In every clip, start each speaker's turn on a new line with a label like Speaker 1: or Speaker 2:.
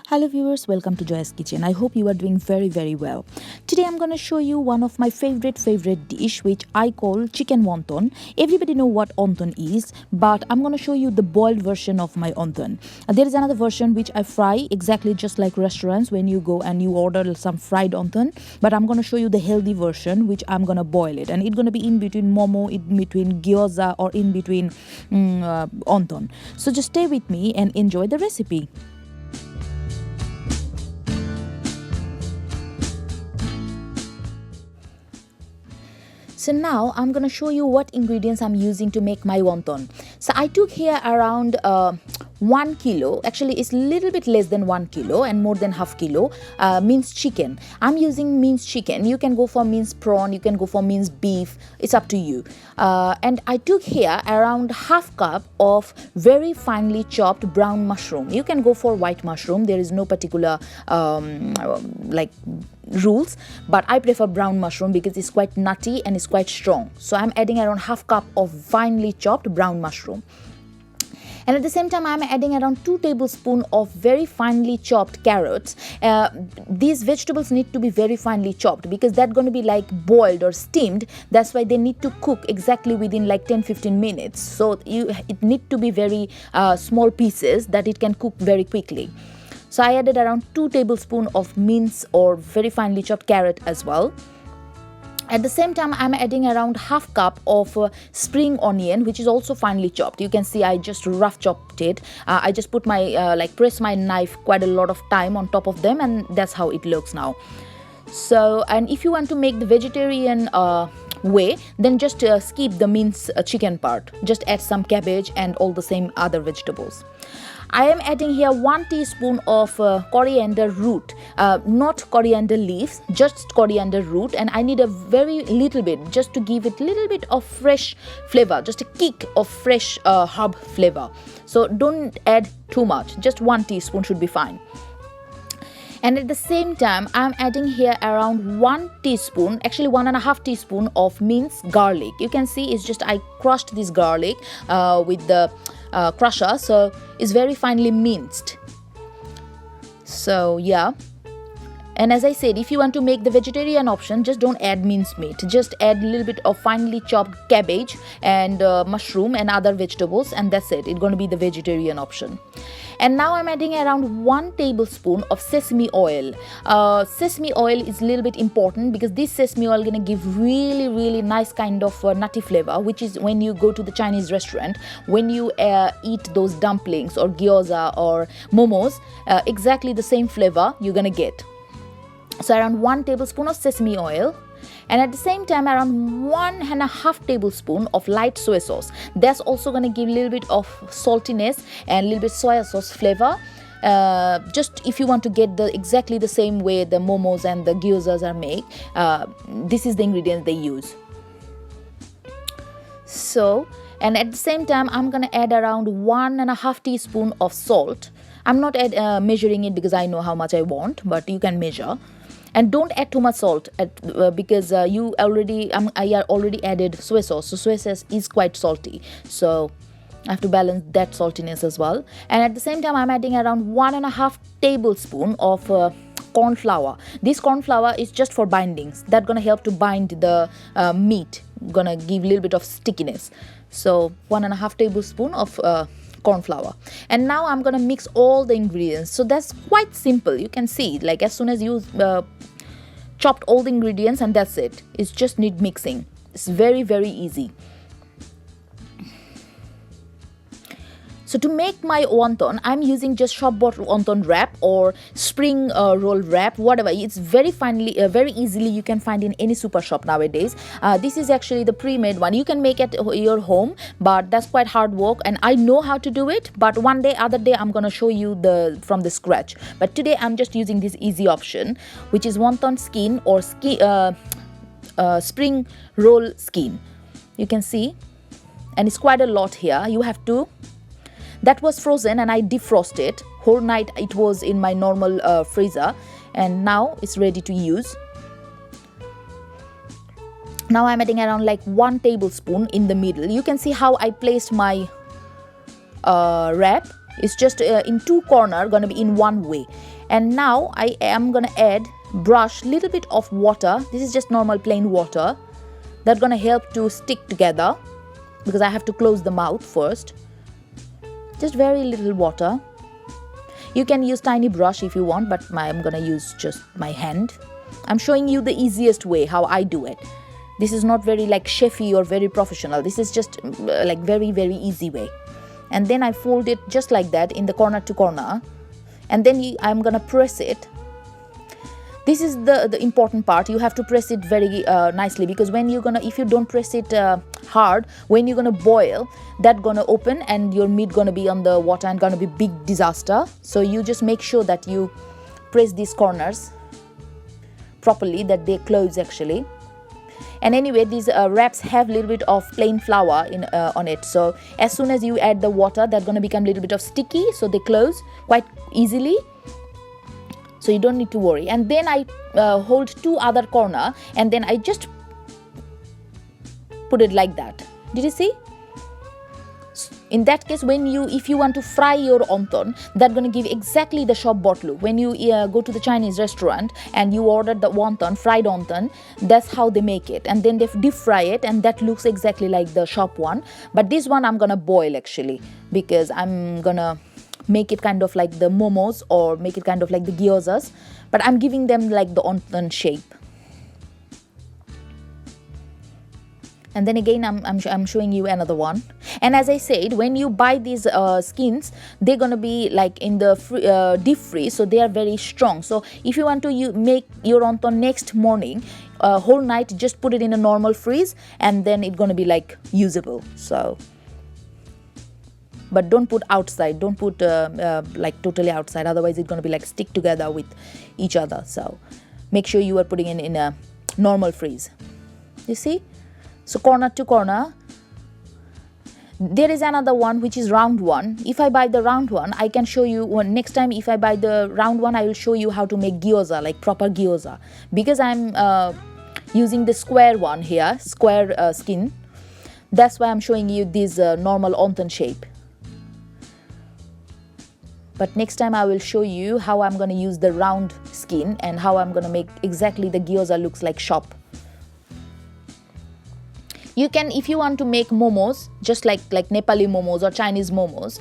Speaker 1: Hello viewers, welcome to Joy's Kitchen. I hope you are doing very well. Today I'm going to show you one of my favorite dish which I call chicken wonton. Everybody know what wonton is, but I'm going to show you the boiled version of my wonton. There is another version which I fry exactly just like restaurants when you go and you order some fried wonton, but I'm going to show you the healthy version which I'm going to boil it, and it's going to be in between momo, in between gyoza, or in between wonton. So just stay with me and enjoy the recipe. So now I'm gonna show you what ingredients I'm using to make my wonton. So I took here around 1 kilo, actually it's a little bit less than 1 kilo and more than half kilo minced chicken. I'm using minced chicken. You can go for minced prawn, you can go for minced beef, it's up to you. And I took here around half cup of very finely chopped brown mushroom. You can go for white mushroom, there is no particular rules, but I prefer brown mushroom because it's quite nutty and it's quite strong. So I'm adding around half cup of finely chopped brown mushroom. And at the same time, I'm adding around 2 tablespoons of very finely chopped carrots. These vegetables need to be very finely chopped because they're going to be like boiled or steamed. That's why they need to cook exactly within like 10-15 minutes. So it need to be very small pieces that it can cook very quickly. So I added around 2 tablespoons of minced or very finely chopped carrot as well. At the same time, I'm adding around half cup of spring onion, which is also finely chopped. You can see I just rough chopped it. I just put my press my knife quite a lot of time on top of them, and that's how it looks now. So, and if you want to make the vegetarian way, then just skip the minced chicken part. Just add some cabbage and all the same other vegetables. I am adding here 1 teaspoon of coriander root, not coriander leaves, just coriander root, and I need a very little bit just to give it a little bit of fresh flavor, just a kick of fresh herb flavor. So don't add too much, just 1 teaspoon should be fine. And at the same time, I'm adding here around 1 teaspoon, actually 1.5 teaspoon of minced garlic. You can see it's just I crushed this garlic with the crusher, so it's very finely minced. So yeah. And as I said, if you want to make the vegetarian option, just don't add minced meat. Just add a little bit of finely chopped cabbage and mushroom and other vegetables, and that's it. It's going to be the vegetarian option. And now I'm adding around 1 tablespoon of sesame oil. Sesame oil is a little bit important because this sesame oil is going to give really nice kind of nutty flavor, which is when you go to the Chinese restaurant, when you eat those dumplings or gyoza or momos, exactly the same flavor you're going to get. So around 1 tablespoon of sesame oil, and at the same time around 1.5 tablespoon of light soy sauce. That's also going to give a little bit of saltiness and a little bit soy sauce flavor. Just if you want to get exactly the same way the momos and the gyozas are made, this is the ingredients they use. So, and at the same time I'm going to add around 1.5 teaspoon of salt. I'm not measuring it because I know how much I want, but you can measure. And don't add too much salt because I already added soy sauce. So soy sauce is quite salty. So I have to balance that saltiness as well. And at the same time, I'm adding around 1.5 tablespoon of corn flour. This corn flour is just for bindings. That's gonna help to bind the meat. Gonna give a little bit of stickiness. So 1.5 tablespoon of corn flour. And now I'm gonna mix all the ingredients. So that's quite simple. You can see, like as soon as you chopped all the ingredients, and that's it. It's just need mixing. It's very easy. So to make my wonton, I'm using just shop bought wonton wrap or spring roll wrap, whatever. It's very very easily you can find in any super shop nowadays. This is actually the pre-made one. You can make it at your home, but that's quite hard work, and I know how to do it. But other day, I'm gonna show you from the scratch. But today, I'm just using this easy option, which is wonton skin or spring roll skin. You can see, and it's quite a lot here. You have to. That was frozen and I defrosted. Whole night it was in my normal freezer, and now it's ready to use. Now I'm adding around like 1 tablespoon in the middle. You can see how I placed my wrap. It's just in two corner gonna be in one way. And now I am gonna add brush little bit of water. This is just normal plain water. That's gonna help to stick together, because I have to close the mouth first. Just very little water. You can use tiny brush if you want, but I'm gonna use just my hand. I'm showing you the easiest way how I do it. This is not very like chefy or very professional. This is just like very easy way. And then I fold it just like that in the corner to corner, and then I'm gonna press it. This is the important part. You have to press it very nicely, because when you're gonna, if you don't press it hard, when you're gonna boil, that gonna open and your meat gonna be on the water and gonna be big disaster. So you just make sure that you press these corners properly, that they close actually. And anyway, these wraps have a little bit of plain flour in on it. So as soon as you add the water, that's gonna become a little bit of sticky, so they close quite easily. So you don't need to worry. And then I hold two other corner, and then I just put it like that. Did you see? In that case, if you want to fry your wonton, that's going to give exactly the shop bott look. When you go to the Chinese restaurant and you order the wonton, fried wonton, that's how they make it. And then they deep fry it, and that looks exactly like the shop one. But this one I'm going to boil actually, because I'm going to make it kind of like the momos, or make it kind of like the gyozas. But I'm giving them like the wonton shape. And then again, I'm showing you another one. And as I said, when you buy these skins, they're gonna be like in the deep freeze, so they are very strong. So if you want to make your wonton next morning, whole night, just put it in a normal freeze, and then it's gonna be like usable. So, but don't put outside. Don't put like totally outside. Otherwise, it's gonna be like stick together with each other. So make sure you are putting it in a normal freeze. You see? So corner to corner. There is another one which is round one. If I buy the round one, I can show you next time. If I buy the round one, I will show you how to make gyoza, like proper gyoza. Because I'm using the square one here, square skin. That's why I'm showing you this normal wonton shape. But next time I will show you how I'm going to use the round skin and how I'm going to make exactly the gyoza looks like shop. You can, if you want to make momos, just like Nepali momos or Chinese momos,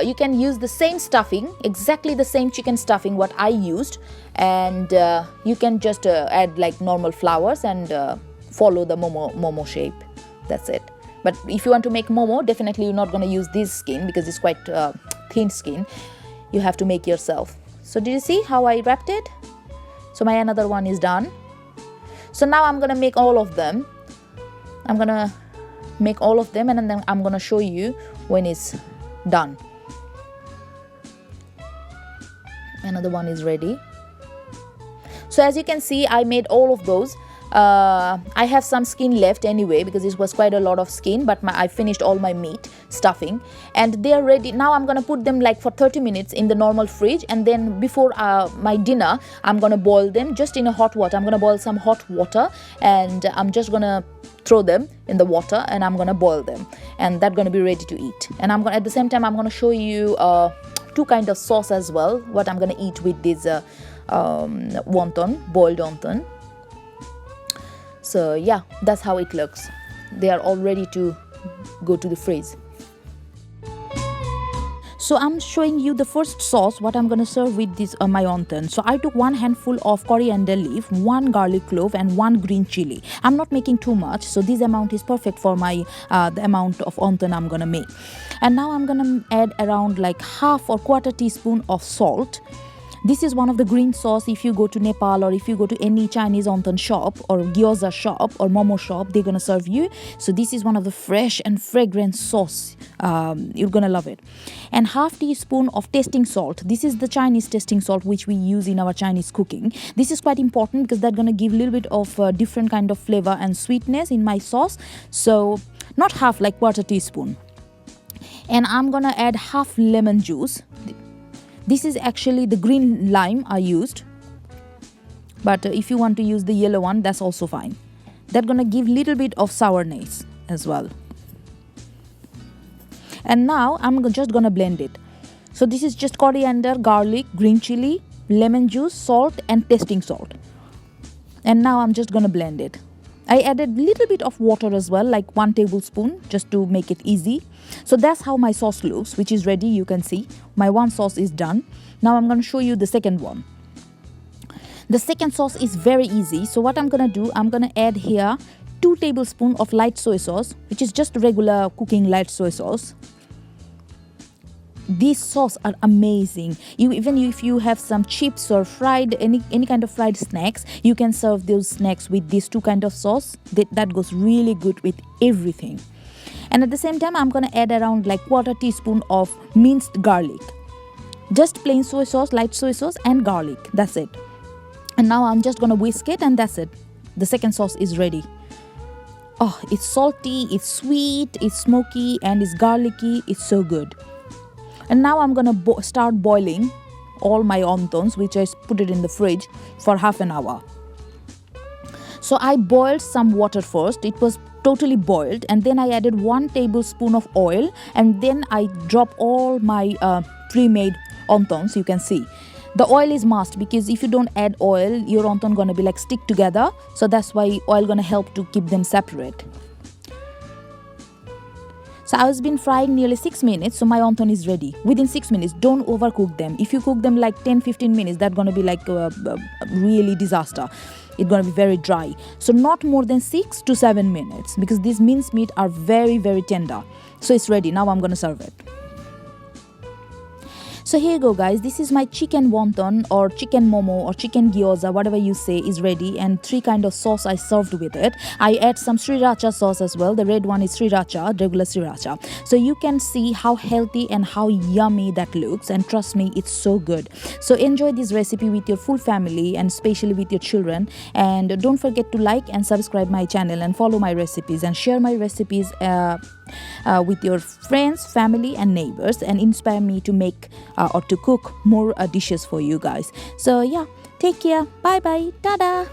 Speaker 1: you can use the same stuffing, exactly the same chicken stuffing what I used, and you can just add like normal flours and follow the momo shape. That's it. But if you want to make momo, definitely you're not going to use this skin because it's quite thin skin. You have to make yourself. So did you see how I wrapped it? So my another one is done. So now I'm going to make all of them. I'm gonna make all of them, and then I'm gonna show you when it's done. Another one is ready. So as you can see, I made all of those. I have some skin left anyway because it was quite a lot of skin, but I finished all my meat stuffing and they are ready. Now I'm gonna put them like for 30 minutes in the normal fridge, and then before my dinner I'm gonna boil them just in a hot water. I'm gonna boil some hot water, and I'm just gonna throw them in the water and I'm gonna boil them, and that's gonna be ready to eat. And I'm gonna, at the same time, I'm gonna show you two kind of sauce as well, what I'm gonna eat with this wonton, boiled wonton. So yeah, that's how it looks. They are all ready to go to the freeze. So I'm showing you the first sauce, what I'm going to serve with this my wonton. So I took 1 handful of coriander leaf, 1 garlic clove and 1 green chili. I'm not making too much, so this amount is perfect for my the amount of wonton I'm going to make. And now I'm going to add around like half or quarter teaspoon of salt. This is one of the green sauce. If you go to Nepal or if you go to any Chinese wonton shop or gyoza shop or momo shop, they're gonna serve you. So this is one of the fresh and fragrant sauce. You're gonna love it. And half teaspoon of tasting salt. This is the Chinese tasting salt which we use in our Chinese cooking. This is quite important because that's gonna give a little bit of different kind of flavor and sweetness in my sauce. So not half, like quarter teaspoon. And I'm gonna add half lemon juice. This is actually the green lime I used, but if you want to use the yellow one, that's also fine. That's gonna give little bit of sourness as well. And now I'm just gonna blend it. So this is just coriander, garlic, green chili, lemon juice, salt and tasting salt. And now I'm just gonna blend it. I added little bit of water as well, like 1 tablespoon, just to make it easy. So that's how my sauce looks, which is ready. You can see my one sauce is done. Now I'm gonna show you the second one. The second sauce is very easy. So what I'm gonna do, I'm gonna add here 2 tablespoons of light soy sauce, which is just regular cooking light soy sauce. These sauce are amazing. Even if you have some chips or fried any kind of fried snacks, you can serve those snacks with these 2 kind of sauce. That goes really good with everything. And at the same time, I'm gonna add around like 1/4 teaspoon of minced garlic. Just plain soy sauce, light soy sauce and garlic. That's it. And now I'm just gonna whisk it, and that's it. The second sauce is ready. Oh, it's salty, it's sweet, it's smoky and it's garlicky. It's so good. And now I'm gonna start boiling all my wontons, which I put it in the fridge for half an hour. So I boiled some water first. It was totally boiled, and then I added 1 tablespoon of oil, and then I drop all my pre-made wontons. You can see the oil is must, because if you don't add oil, your wonton gonna be like stick together. So that's why oil gonna help to keep them separate. So I was been frying nearly 6 minutes, so my wonton is ready. Within 6 minutes, don't overcook them. If you cook them like 10-15 minutes, that's gonna be like a really disaster. It's gonna be very dry. So not more than 6 to 7 minutes, because these minced meat are very, very tender. So it's ready. Now I'm gonna serve it. So here you go, guys. This is my chicken wonton or chicken momo or chicken gyoza, whatever you say, is ready, and 3 kind of sauce I served with it. I add some sriracha sauce as well. The red one is sriracha, regular sriracha. So you can see how healthy and how yummy that looks, and trust me, it's so good. So enjoy this recipe with your full family and especially with your children. And don't forget to like and subscribe my channel and follow my recipes and share my recipes with your friends, family and neighbors, and inspire me to make or to cook more dishes for you guys. So yeah, take care. Bye bye. Tada.